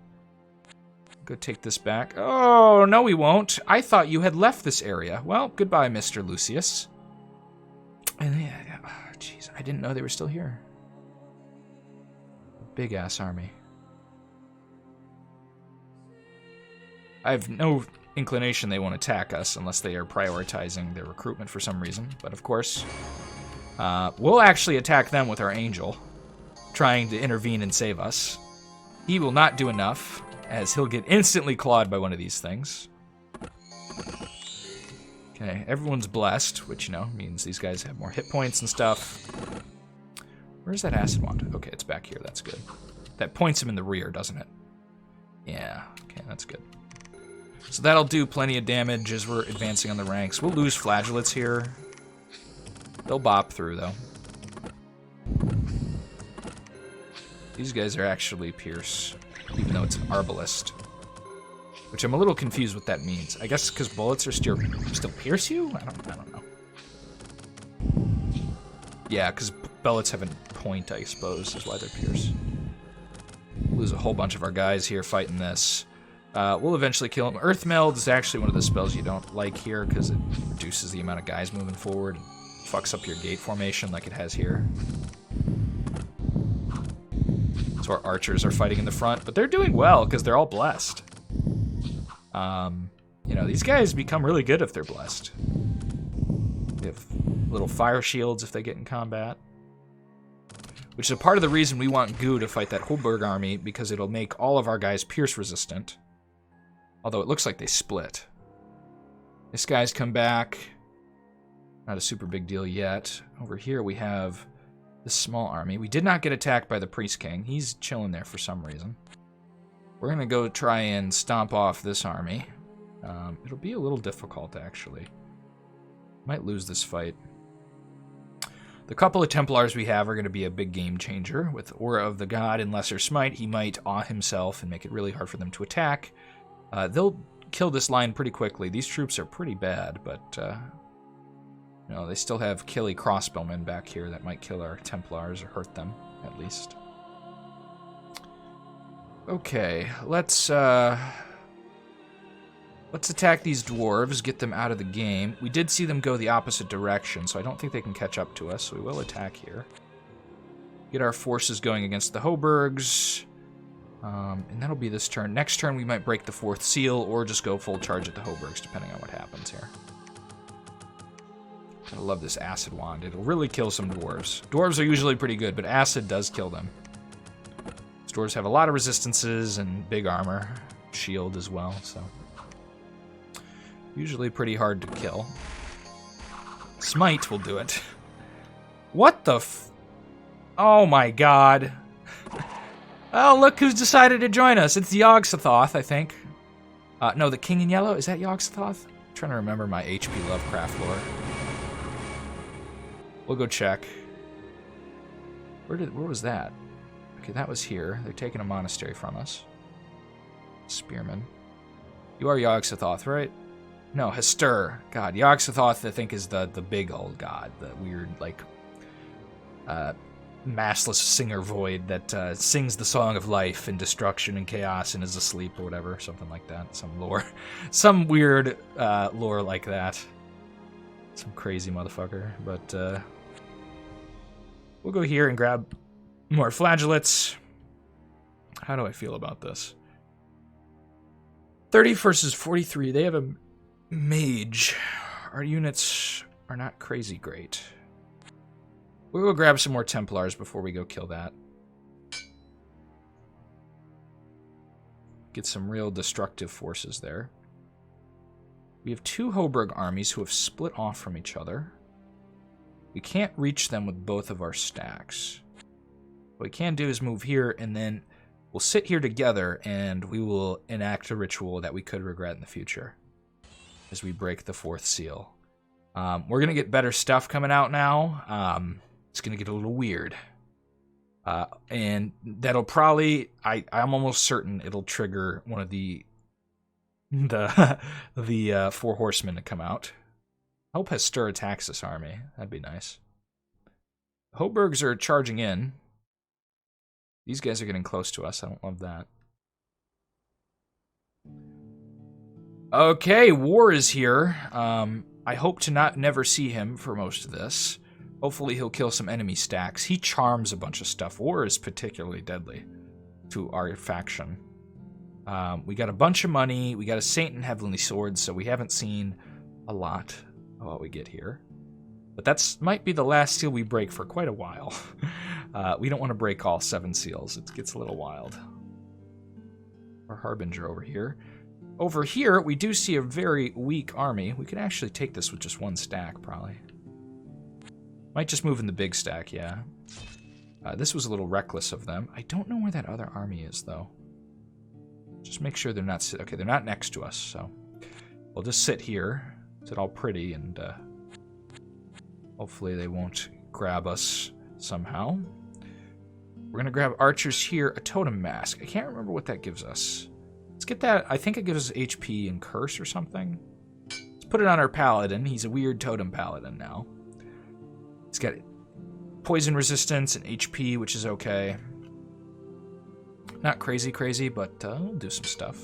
Go take this back. Oh, no we won't. I thought you had left this area. Well, goodbye, Mr. Lucius. And yeah, jeez, I didn't know they were still here. Big-ass army. I have no inclination they won't attack us unless they are prioritizing their recruitment for some reason. But of course, we'll actually attack them with our angel, trying to intervene and save us. He will not do enough, as he'll get instantly clawed by one of these things. Okay, everyone's blessed, which, you know, means these guys have more hit points and stuff. Where's that acid wand? Okay, it's back here. That's good. That points him in the rear, doesn't it? Yeah, okay, that's good. So that'll do plenty of damage as we're advancing on the ranks. We'll lose flagellates here. They'll bop through, though. These guys are actually pierce, even though it's an arbalist. Which I'm a little confused what that means. I guess because bullets are still pierce you? I don't know. Yeah, because bullets have a point, I suppose, is why they're pierce. Lose a whole bunch of our guys here fighting this. We'll eventually kill him. Earth Meld is actually one of the spells you don't like here because it reduces the amount of guys moving forward and fucks up your gate formation like it has here. So our archers are fighting in the front, but they're doing well because they're all blessed. You know, these guys become really good if they're blessed. They have little fire shields if they get in combat. Which is a part of the reason we want Goo to fight that hoberg army, because it'll make all of our guys pierce resistant. Although it looks like they split. This guy's come back. Not a super big deal yet. Over here we have this small army. We did not get attacked by the Priest King. He's chilling there for some reason. We're going to go try and stomp off this army. It'll be a little difficult, actually. Might lose this fight. The couple of Templars we have are going to be a big game changer. With Aura of the God and Lesser Smite, he might awe himself and make it really hard for them to attack. They'll kill this line pretty quickly. These troops are pretty bad, but you know, they still have killy crossbowmen back here that might kill our Templars or hurt them, at least. Okay, let's attack these dwarves, get them out of the game. We did see them go the opposite direction, so I don't think they can catch up to us, so we will attack here. Get our forces going against the hobergs. And that'll be this turn. Next turn we might break the 4th seal, or just go full charge at the hobergs, depending on what happens here. I love this acid wand. It'll really kill some dwarves. Dwarves are usually pretty good, but acid does kill them. These dwarves have a lot of resistances and big armor. Shield as well, so... usually pretty hard to kill. Smite will do it. What the f... oh my god. Oh, look who's decided to join us. It's Yogg-Sothoth, I think. No, the King in Yellow? Is that Yogg-Sothoth? I'm trying to remember my H.P. Lovecraft lore. We'll go check. Where was that? Okay, that was here. They're taking a monastery from us. Spearman. You are Yogg-Sothoth, right? No, Hestur. God, Yogg-Sothoth, I think, is the big old god. The weird, like, massless singer void that sings the song of life and destruction and chaos and is asleep or whatever. Something like that. Some lore. Some weird lore like that. Some crazy motherfucker. But, we'll go here and grab more flagellates. How do I feel about this? 30 versus 43. They have a mage. Our units are not crazy great. We'll go grab some more Templars before we go kill that. Get some real destructive forces there. We have 2 hoberg armies who have split off from each other. We can't reach them with both of our stacks. What we can do is move here, and then we'll sit here together, and we will enact a ritual that we could regret in the future as we break the 4th seal. We're going to get better stuff coming out now. It's going to get a little weird. And that'll probably... I'm almost certain it'll trigger one of the 4 horsemen to come out. Hope has stir attacks this army. That'd be nice. Hobergs are charging in. These guys are getting close to us. I don't love that. Okay, War is here. I hope to never see him for most of this. Hopefully he'll kill some enemy stacks. He charms a bunch of stuff. War is particularly deadly to our faction. We got a bunch of money. We got a Saint and Heavenly Sword, so we haven't seen a lot of what we get here. But that's might be the last seal we break for quite a while. We don't want to break all 7 seals. It gets a little wild. Our Harbinger over here. Over here, we do see a very weak army. We could actually take this with just 1 stack, probably. Might just move in the big stack, yeah. This was a little reckless of them. I don't know where that other army is, though. Just make sure they're not... Okay, they're not next to us, so... We'll just sit here. Sit all pretty, and hopefully they won't grab us somehow. We're going to grab archers here. A totem mask. I can't remember what that gives us. Let's get that. I think it gives us HP and curse or something. Let's put it on our paladin. He's a weird totem paladin now. He's got poison resistance and HP, which is okay. Not crazy, but we'll do some stuff.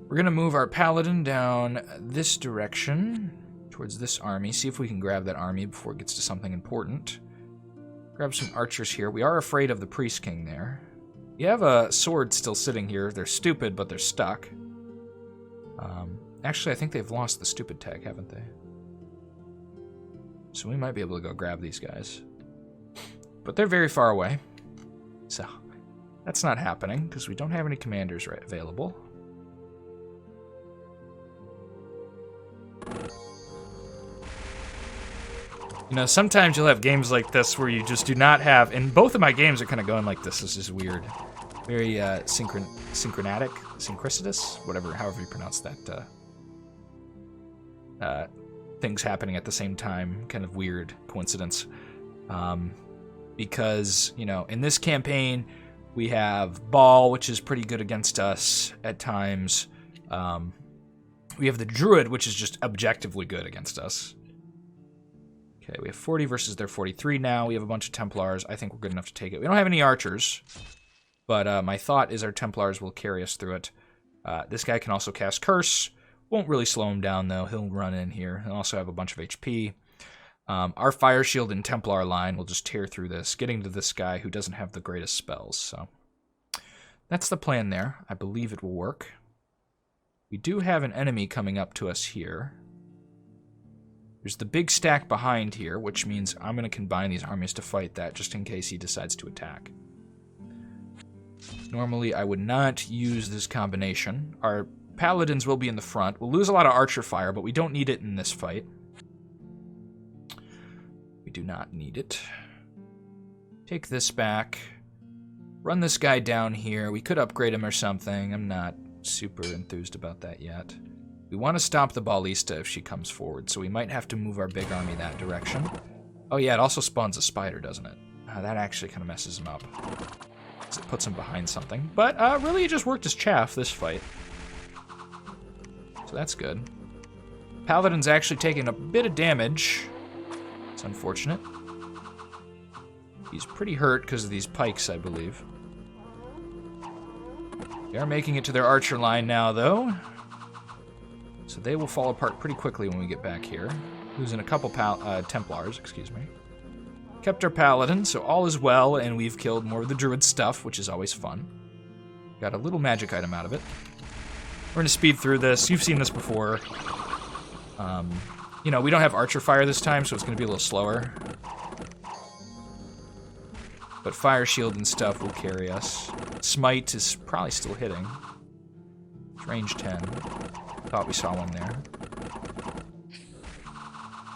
We're going to move our paladin down this direction, towards this army. See if we can grab that army before it gets to something important. Grab some archers here. We are afraid of the Priest King there. You have a sword still sitting here. They're stupid, but they're stuck. Actually, I think they've lost the stupid tag, haven't they? So we might be able to go grab these guys. But they're very far away. So that's not happening, because we don't have any commanders available. You know, sometimes you'll have games like this where you just do not have, and both of my games are kind of going like this. This is weird. Very synchronatic, synchronicitous, whatever, however you pronounce that. Things happening at the same time, kind of weird coincidence. Because, you know, in this campaign, we have Baal, which is pretty good against us at times. We have the Druid, which is just objectively good against us. Okay, we have 40 versus their 43 now. We have a bunch of Templars. I think we're good enough to take it. We don't have any archers, but my thought is our Templars will carry us through it. This guy can also cast Curse. Won't really slow him down, though. He'll run in here. He'll also have a bunch of HP. Our Fire Shield and Templar line will just tear through this, getting to this guy who doesn't have the greatest spells. So that's the plan there. I believe it will work. We do have an enemy coming up to us here. There's the big stack behind here, which means I'm going to combine these armies to fight that, just in case he decides to attack. Normally, I would not use this combination. Our paladins will be in the front. We'll lose a lot of archer fire, but we don't need it in this fight. We do not need it. Take this back. Run this guy down here. We could upgrade him or something. I'm not super enthused about that yet. We want to stop the Ballista if she comes forward, so we might have to move our big army that direction. Oh yeah, it also spawns a spider, doesn't it? That actually kind of messes him up. It puts him behind something. But really, it just worked as chaff, this fight. So that's good. Paladin's actually taking a bit of damage. It's unfortunate. He's pretty hurt because of these pikes, I believe. They are making it to their archer line now, though. So they will fall apart pretty quickly when we get back here. Losing a couple Templars, excuse me. Kept our Paladin, so all is well, and we've killed more of the Druid stuff, which is always fun. Got a little magic item out of it. We're going to speed through this. You've seen this before. You know, we don't have Archer Fire this time, so it's going to be a little slower. But Fire Shield and stuff will carry us. Smite is probably still hitting. It's range 10. Thought we saw one there.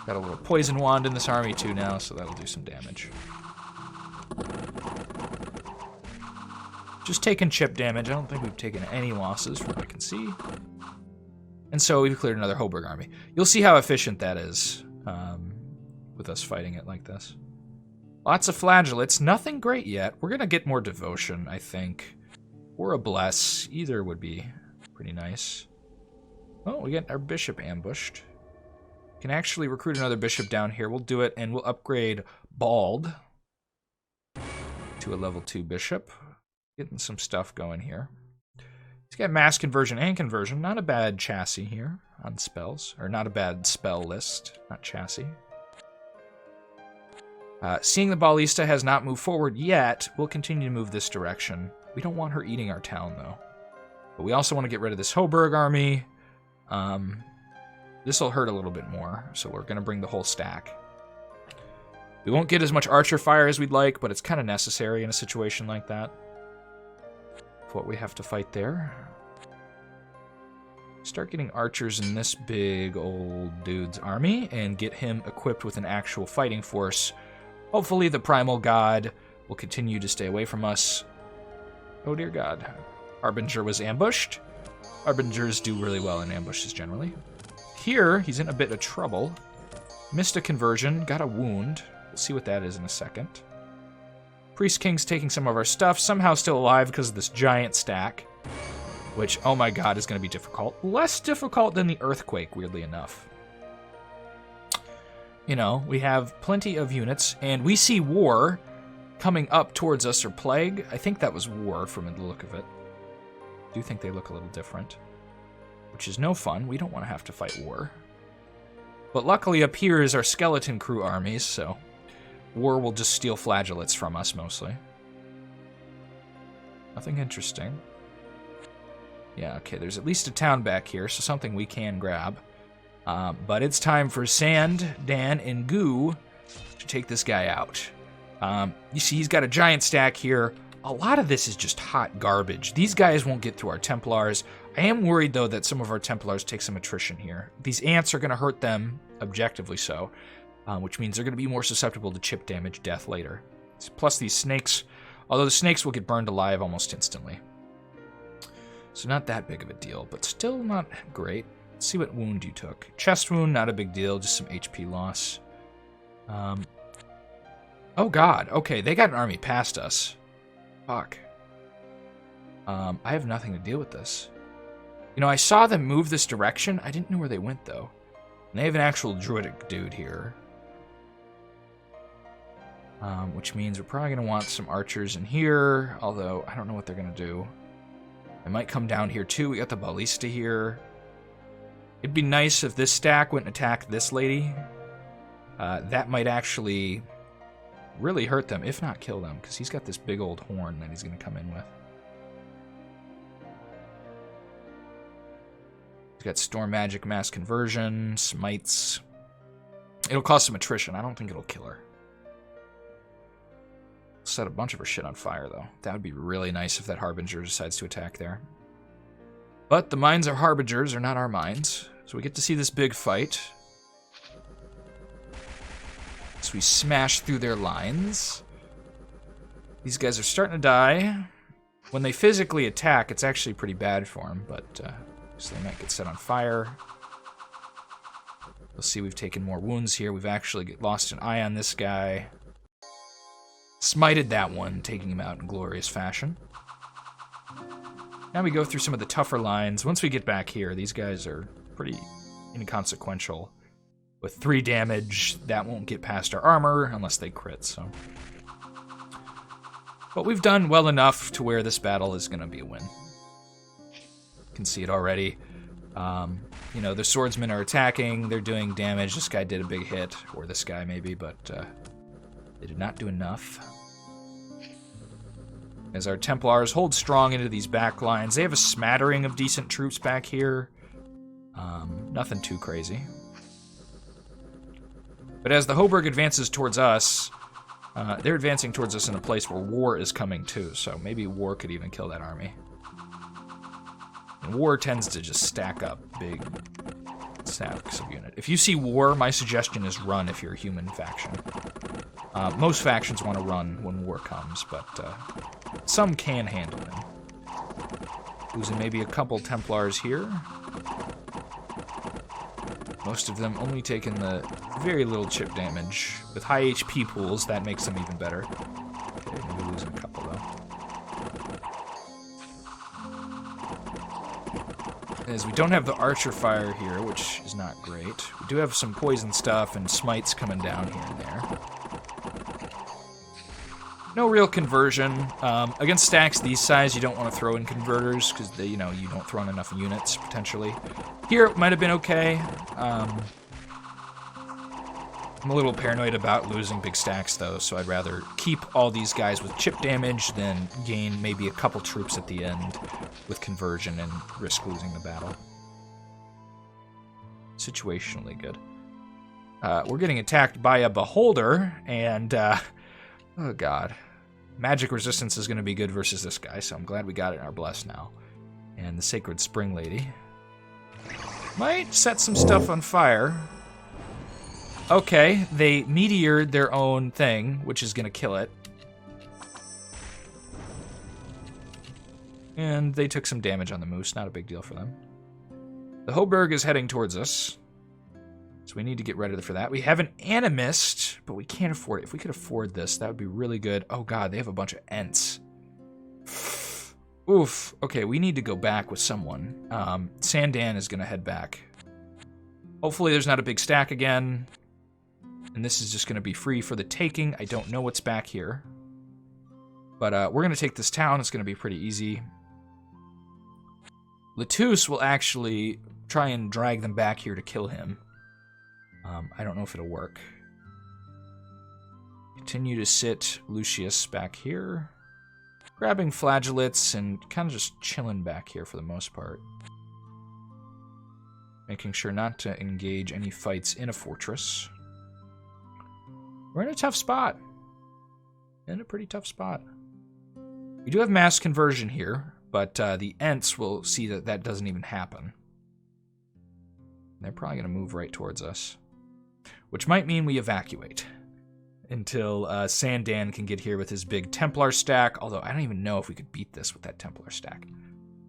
Got a little Poison Wand in this army too now, so that'll do some damage. Just taking chip damage. I don't think we've taken any losses from what I can see. And so we've cleared another Hoberg army. You'll see how efficient that is with us fighting it like this. Lots of flagellates. Nothing great yet. We're going to get more devotion, I think. Or a bless. Either would be pretty nice. Oh, we get our bishop ambushed. Can actually recruit another bishop down here. We'll do it, and we'll upgrade Bald to a level 2 bishop. Getting some stuff going here. He's got mass conversion and conversion. Not a bad chassis here on spells. Or not a bad spell list. Not chassis. Seeing the Ballista has not moved forward yet, we'll continue to move this direction. We don't want her eating our town, though. But we also want to get rid of this hoberg army. This will hurt a little bit more, so we're going to bring the whole stack. We won't get as much archer fire as we'd like, but it's kind of necessary in a situation like that. What we have to fight there. Start getting archers in this big old dude's army and get him equipped with an actual fighting force. Hopefully the primal god will continue to stay away from us. Oh dear god. Harbinger was ambushed. Harbingers do really well in ambushes generally. Here, he's in a bit of trouble. Missed a conversion, got a wound. We'll see what that is in a second. Priest King's taking some of our stuff, somehow still alive because of this giant stack. Which, oh my god, is going to be difficult. Less difficult than the Earthquake, weirdly enough. You know, we have plenty of units, and we see War coming up towards us, or Plague. I think that was War from the look of it. I do think they look a little different. Which is no fun. We don't want to have to fight War. But luckily up here is our skeleton crew armies, so War will just steal flagellates from us, mostly. Nothing interesting. Yeah, okay, there's at least a town back here, so something we can grab. But it's time for Sand, Dan, and Goo to take this guy out. You see, he's got a giant stack here. A lot of this is just hot garbage. These guys won't get through our Templars. I am worried, though, that some of our Templars take some attrition here. These ants are going to hurt them, objectively so, which means they're going to be more susceptible to chip damage death later. Plus these snakes, although the snakes will get burned alive almost instantly. So not that big of a deal, but still not great. Let's see what wound you took. Chest wound, not a big deal, just some HP loss. Oh god, okay, they got an army past us. Fuck. I have nothing to deal with this. You know, I saw them move this direction. I didn't know where they went, though. And they have an actual druidic dude here. Which means we're probably going to want some archers in here, although I don't know what they're going to do. They might come down here, too. We got the ballista here. It'd be nice if this stack went and attacked this lady. That might actually really hurt them, if not kill them, because he's got this big old horn that he's going to come in with. He's got Storm Magic, Mass Conversion, Smites. It'll cause some attrition. I don't think it'll kill her. Set a bunch of her shit on fire, though. That would be really nice if that Harbinger decides to attack there. But the minds of Harbingers are not our minds, so we get to see this big fight. So we smash through their lines. These guys are starting to die. When they physically attack, it's actually pretty bad for them, but so they might get set on fire. You'll see we've taken more wounds here. We've actually lost an eye on this guy. Smited that one, taking him out in glorious fashion. Now we go through some of the tougher lines. Once we get back here, these guys are pretty inconsequential. With 3 damage, that won't get past our armor unless they crit, so. But we've done well enough to where this battle is going to be a win. You can see it already. You know, the swordsmen are attacking, they're doing damage. This guy did a big hit, or this guy maybe, but they did not do enough. As our Templars hold strong into these back lines, they have a smattering of decent troops back here. Nothing too crazy. But as the hoberg advances towards us, they're advancing towards us in a place where War is coming too, so maybe War could even kill that army. And War tends to just stack up big stacks of unit. If you see War, my suggestion is run if you're a human faction. Most factions want to run when War comes, but some can handle him. Losing maybe a couple Templars here. Most of them only taking the very little chip damage. With high HP pools, that makes them even better. Okay, maybe losing a couple, though. is we don't have the archer fire here, which is not great. We do have some poison stuff and smites coming down here and there. No real conversion. Against stacks these size, you don't want to throw in converters because you don't throw in enough units potentially. Here it might have been okay. I'm a little paranoid about losing big stacks though, so I'd rather keep all these guys with chip damage than gain maybe a couple troops at the end with conversion and risk losing the battle. Situationally good. We're getting attacked by a beholder, and oh god. Magic resistance is going to be good versus this guy, so I'm glad we got it in our bless now. And the Sacred Spring Lady might set some stuff on fire. Okay, they meteored their own thing, which is going to kill it. And they took some damage on the moose, not a big deal for them. The hoberg is heading towards us, so we need to get ready for that. We have an animist, but we can't afford it. If we could afford this, that would be really good. Oh god, they have a bunch of ents. Oof. Okay, we need to go back with someone. Sandan is going to head back. Hopefully there's not a big stack again. And this is just going to be free for the taking. I don't know what's back here. But we're going to take this town. It's going to be pretty easy. Latus will actually try and drag them back here to kill him. I don't know if it'll work. Continue to sit Lucius back here. Grabbing flagellates and kind of just chilling back here for the most part. Making sure not to engage any fights in a fortress. We're in a tough spot. In a pretty tough spot. We do have mass conversion here, but the Ents will see that that doesn't even happen. They're probably going to move right towards us. Which might mean we evacuate. Until Sandan can get here with his big Templar stack. Although I don't even know if we could beat this with that Templar stack.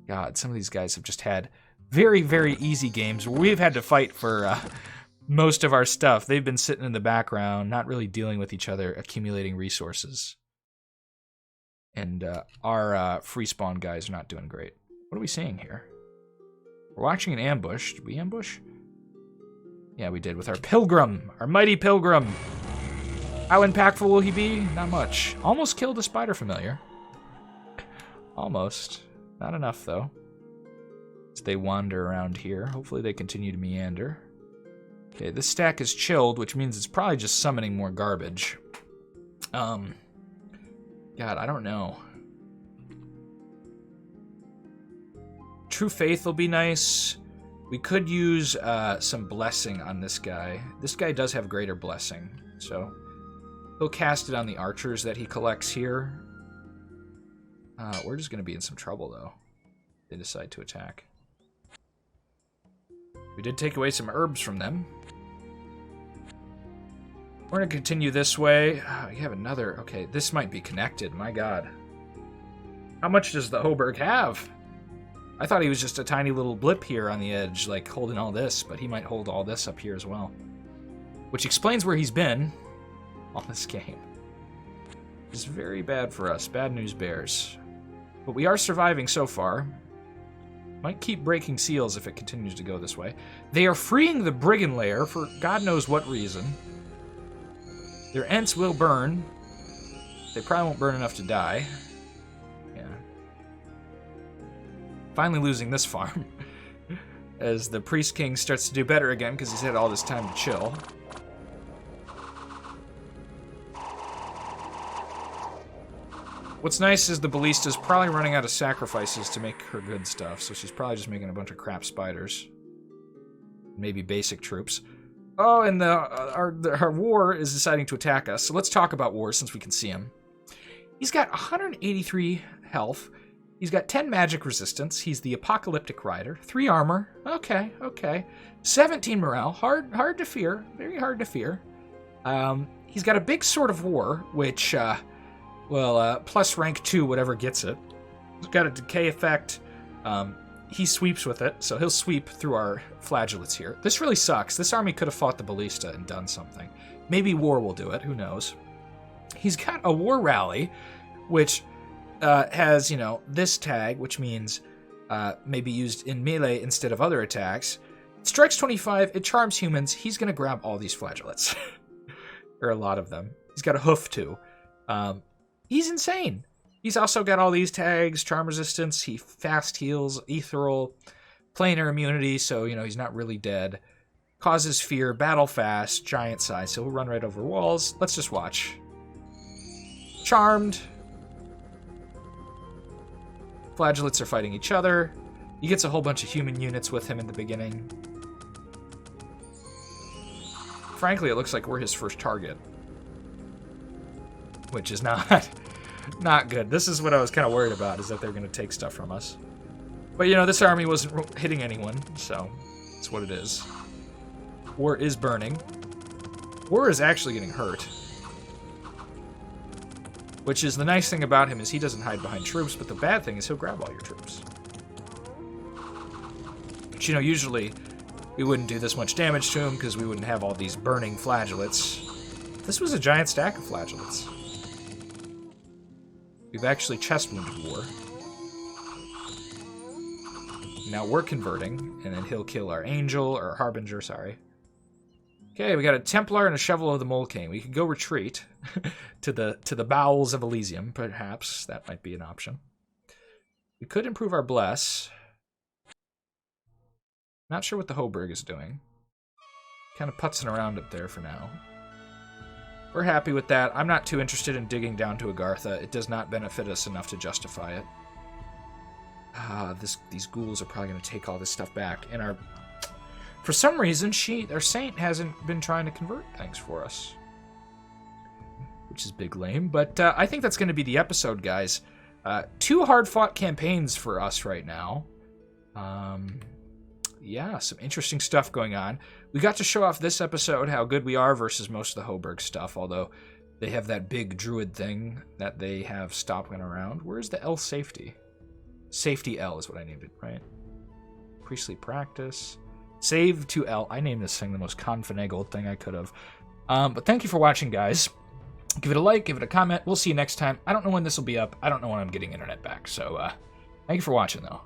God, some of these guys have just had very, very easy games where we've had to fight for most of our stuff. They've been sitting in the background, not really dealing with each other, accumulating resources. And our free spawn guys are not doing great. What are we seeing here? We're watching an ambush. Did we ambush? Yeah, we did with our Pilgrim, our mighty Pilgrim. How impactful will he be? Not much. Almost killed a spider familiar. Almost. Not enough, though. As they wander around here. Hopefully they continue to meander. Okay, this stack is chilled, which means it's probably just summoning more garbage. God, I don't know. True Faith will be nice. We could use some Blessing on this guy. This guy does have Greater Blessing, so he'll cast it on the archers that he collects here. We're just going to be in some trouble, though. They decide to attack. We did take away some herbs from them. We're going to continue this way. We have another... Okay, this might be connected. My god. How much does the hoberg have? I thought he was just a tiny little blip here on the edge, like holding all this, but he might hold all this up here as well. Which explains where he's been on this game. It's very bad for us. Bad news bears. But we are surviving so far. Might keep breaking seals if it continues to go this way. They are freeing the Brigand Lair for God knows what reason. Their Ents will burn. They probably won't burn enough to die. Yeah. Finally losing this farm. As the Priest King starts to do better again because he's had all this time to chill. What's nice is the Ballista's probably running out of sacrifices to make her good stuff, so she's probably just making a bunch of crap spiders. Maybe basic troops. Oh, and our war is deciding to attack us, so let's talk about war since we can see him. He's got 183 health. He's got 10 magic resistance. He's the Apocalyptic Rider. 3 armor. Okay, okay. 17 morale. Hard to fear. Very hard to fear. He's got a big Sword of War, which... plus rank 2, whatever gets it. He's got a decay effect. He sweeps with it, so he'll sweep through our flagellates here. This really sucks. This army could have fought the Ballista and done something. Maybe war will do it. Who knows? He's got a war rally, which has, this tag, which means maybe used in melee instead of other attacks. It strikes 25, it charms humans. He's going to grab all these flagellates. Or a lot of them. He's got a hoof, too. He's insane. He's also got all these tags, charm resistance, he fast heals, ethereal, planar immunity, so, you know, he's not really dead. Causes fear, battle fast, giant size, so he'll run right over walls. Let's just watch. Charmed. Flagellates are fighting each other. He gets a whole bunch of human units with him in the beginning. Frankly, it looks like we're his first target. Which is not good. This is what I was kind of worried about, is that they're going to take stuff from us. But, you know, this army wasn't hitting anyone, so it's what it is. War is burning. War is actually getting hurt. Which is the nice thing about him, is he doesn't hide behind troops, but the bad thing is he'll grab all your troops. But, you know, usually we wouldn't do this much damage to him because we wouldn't have all these burning flagellates. This was a giant stack of flagellates. We've actually chest wounded War. Now we're converting, and then he'll kill our angel, or harbinger, sorry. Okay, we got a Templar and a Shovel of the Molcane. We could go retreat to the bowels of Elysium, perhaps. That might be an option. We could improve our bless. Not sure what the hoberg is doing. Kind of putzing around up there for now. We're happy with that. I'm not too interested in digging down to Agartha. It does not benefit us enough to justify it. These ghouls are probably going to take all this stuff back. And for some reason, our saint hasn't been trying to convert things for us. Which is big lame. But I think that's going to be the episode, guys. 2 hard-fought campaigns for us right now. Yeah, some interesting stuff going on. We got to show off this episode how good we are versus most of the hoberg stuff, although they have that big druid thing that they have stopping around. Where's the L safety? Safety L is what I named it, right? Priestly practice. Save to L. I named this thing the most confinagled thing I could have. But thank you for watching, guys. Give it a like, give it a comment. We'll see you next time. I don't know when this will be up. I don't know when I'm getting internet back. So thank you for watching, though.